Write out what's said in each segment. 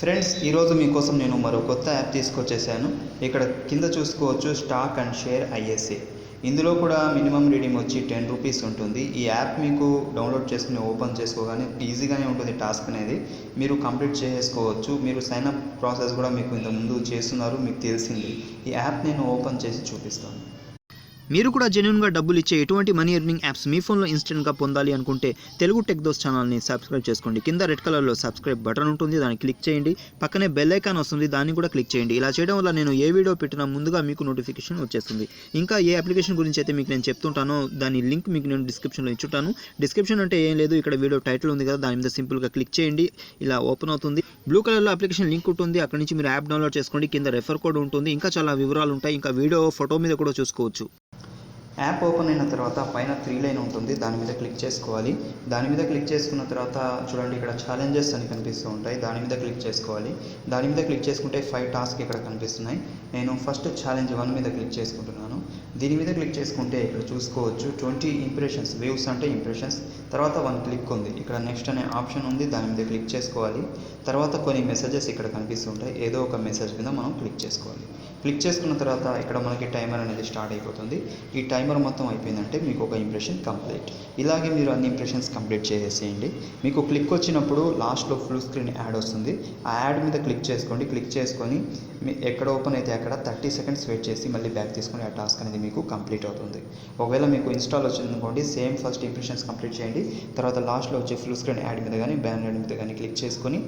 Friends, ఈరోజు మీకోసం నేను మరో కొత్త యాప్ తీసుకొచ్చేసాను. ఇక్కడ కింద చూసుకోవచ్చు స్టాక్ అండ్ షేర్ ఐఎస్ఏ. ఇందులో కూడా మినిమం రీడింగ్ వచ్చి 10 రూపీస్ ఉంటుంది. ఈ యాప్ మీకు డౌన్లోడ్ చేసుకుని ఓపెన్ చేసుకోగానే ఈజీగానే ఉంటుంది. టాస్క్ అనేది మీరు కంప్లీట్ చేసుకోవచ్చు. మీరు సైన్ అప్ ప్రాసెస్ కూడా మీకు ఇంతకుముందు చేస్తున్నారు, మీకు తెలిసింది. ఈ యాప్ నేను ఓపెన్ చేసి చూపిస్తాను. మీరు కూడా జెన్యూన్గా డబ్బులు ఇచ్చే ఎటువంటి మనీ ఎర్నింగ్ యాప్స్ మీ ఫోన్లో ఇన్స్టెంట్గా పొందాలి అనుకుంటే తెలుగు టెక్ దోస్త్ ఛానల్ని సబ్స్క్రైబ్ చేసుకోండి. కింద రెడ్ కలర్లో సబ్స్క్రైబ్ బటన్ ఉంటుంది, దాన్ని క్లిక్ చేయండి. పక్కనే బెల్ ఐకాన్ వస్తుంది, దాన్ని కూడా క్లిక్ చేయండి. ఇలా చేయడం వల్ల నేను ఏ వీడియో పెట్టినా ముందుగా మీకు నోటిఫికేషన్ వచ్చేస్తుంది. ఇంకా ఏ అప్లికేషన్ గురించి అయితే మీకు నేను చెప్తుంటానో దాని లింక్ మీకు నేను డిస్క్రిప్షన్లో ఇచ్చుంటాను. డిస్క్రిప్షన్ అంటే ఏం లేదు, ఇక్కడ వీడియో టైటిల్ ఉంది కదా, దాని మీద సింపుల్గా క్లిక్ చేయండి. ఇలా ఓపెన్ అవుతుంది. బ్లూ కలర్లో అప్లికేషన్ లింక్ ఉంటుంది, అక్కడ నుంచి మీరు యాప్ డౌన్లోడ్ చేసుకోండి. కింద రెఫర్ కోడ్ ఉంటుంది, ఇంకా చాలా వివరాలు ఉంటాయి. ఇంకా వీడియో ఫోటో మీద కూడా చూసుకోవచ్చు. యాప్ ఓపెన్ అయిన తర్వాత పైన 3 లైన్ ఉంటుంది, దాని మీద క్లిక్ చేసుకోవాలి. దాని మీద క్లిక్ చేసుకున్న తర్వాత చూడండి, ఇక్కడ ఛాలెంజెస్ అని కనిపిస్తూ ఉంటాయి, దాని మీద క్లిక్ చేసుకోవాలి. దాని మీద క్లిక్ చేసుకుంటే 5 టాస్క్ ఇక్కడ కనిపిస్తున్నాయి. నేను ఫస్ట్ ఛాలెంజ్ 1 మీద క్లిక్ చేసుకుంటున్నాను. దీని మీద క్లిక్ చేసుకుంటే ఇక్కడ చూసుకోవచ్చు 20 ఇంప్రెషన్స్, వేవ్స్ అంటే ఇంప్రెషన్స్. తర్వాత 1 క్లిక్ ఉంది, ఇక్కడ నెక్స్ట్ అనే ఆప్షన్ ఉంది, దాని మీద క్లిక్ చేసుకోవాలి. తర్వాత కొన్ని మెసేజెస్ ఇక్కడ కనిపిస్తుంటాయి, ఏదో ఒక మెసేజ్ మీద మనం క్లిక్ చేసుకోవాలి. క్లిక్ చేసుకున్న తర్వాత ఇక్కడ మనకి టైమర్ అనేది స్టార్ట్ అయిపోతుంది. ఈ టైమర్ మొత్తం అయిపోయిందంటే మీకు ఒక ఇంప్రెషన్ కంప్లీట్. ఇలాగే మీరు అన్ని ఇంప్రెషన్స్ కంప్లీట్ చేసేయండి. మీకు క్లిక్ వచ్చినప్పుడు లాస్ట్లో ఫుల్ స్క్రీన్ యాడ్ వస్తుంది. ఆ యాడ్ మీద క్లిక్ చేసుకోండి. క్లిక్ చేసుకొని ఎక్కడ ఓపెన్ అయితే అక్కడ 30 సెకండ్స్ వెయిట్ చేసి మళ్ళీ బ్యాక్ తీసుకొని ఆ టాస్క్ అనేది మీకు కంప్లీట్ అవుతుంది. ఒకవేళ మీకు ఇన్స్టాల్ వచ్చిందనుకోండి, సేమ్ ఫస్ట్ ఇంప్రెషన్స్ కంప్లీట్ చేయండి. తర్వాత లాస్ట్లో వచ్చే ఫుల్ స్క్రీన్ యాడ్ మీద కానీ బ్యాన్ యాడ్ మీద కానీ క్లిక్ చేసుకొని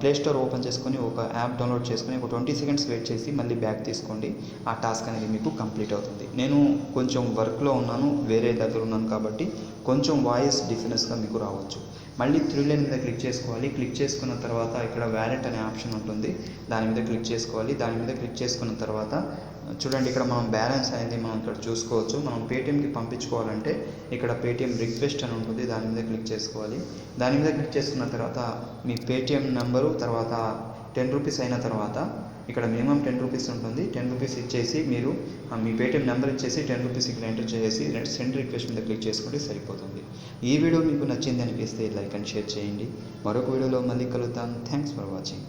ప్లే స్టోర్ ఓపెన్ చేసుకొని ఒక యాప్ డౌన్లోడ్ చేసుకొని ఒక 20 సెకండ్స్ వెయిట్ చేసి మళ్ళీ బ్యాక్ తీసుకోండి. ఆ టాస్క్ అనేది మీకు కంప్లీట్ అవుతుంది. నేను కొంచెం వర్క్లో ఉన్నాను, వేరే దగ్గర ఉన్నాను కాబట్టి కొంచెం వాయిస్ డిఫరెన్స్గా మీకు రావచ్చు. మళ్ళీ 3 లైన్ మీద క్లిక్ చేసుకోవాలి. క్లిక్ చేసుకున్న తర్వాత ఇక్కడ వ్యాలెట్ అనే ఆప్షన్ ఉంటుంది, దాని మీద క్లిక్ చేసుకోవాలి. దాని మీద క్లిక్ చేసుకున్న తర్వాత చూడండి, ఇక్కడ మనం బ్యాలెన్స్ అనేది మనం ఇక్కడ చూసుకోవచ్చు. మనం పేటిఎంకి పంపించుకోవాలంటే ఇక్కడ పేటిఎం రిక్వెస్ట్ అని ఉంటుంది, దాని మీద క్లిక్ చేసుకోవాలి. దాని మీద క్లిక్ చేసుకున్న తర్వాత మీ పేటిఎం నెంబరు, తర్వాత 10 రూపీస్ అయిన తర్వాత ఇక్కడ మినిమం 10 రూపీస్ ఉంటుంది. 10 రూపీస్ ఇచ్చేసి మీరు మీ పేటిఎం నెంబర్ ఇచ్చేసి 10 రూపీస్ ఇక్కడ ఎంటర్ చేసి సెండ్ రిక్వెస్ట్ మీద క్లిక్ చేసుకుంటే సరిపోతుంది. ఈ వీడియో మీకు నచ్చింది అనిపిస్తే లైక్ అండ్ షేర్ చేయండి. మరొక వీడియోలో మళ్ళీ కలుద్దాం. Thanks for watching.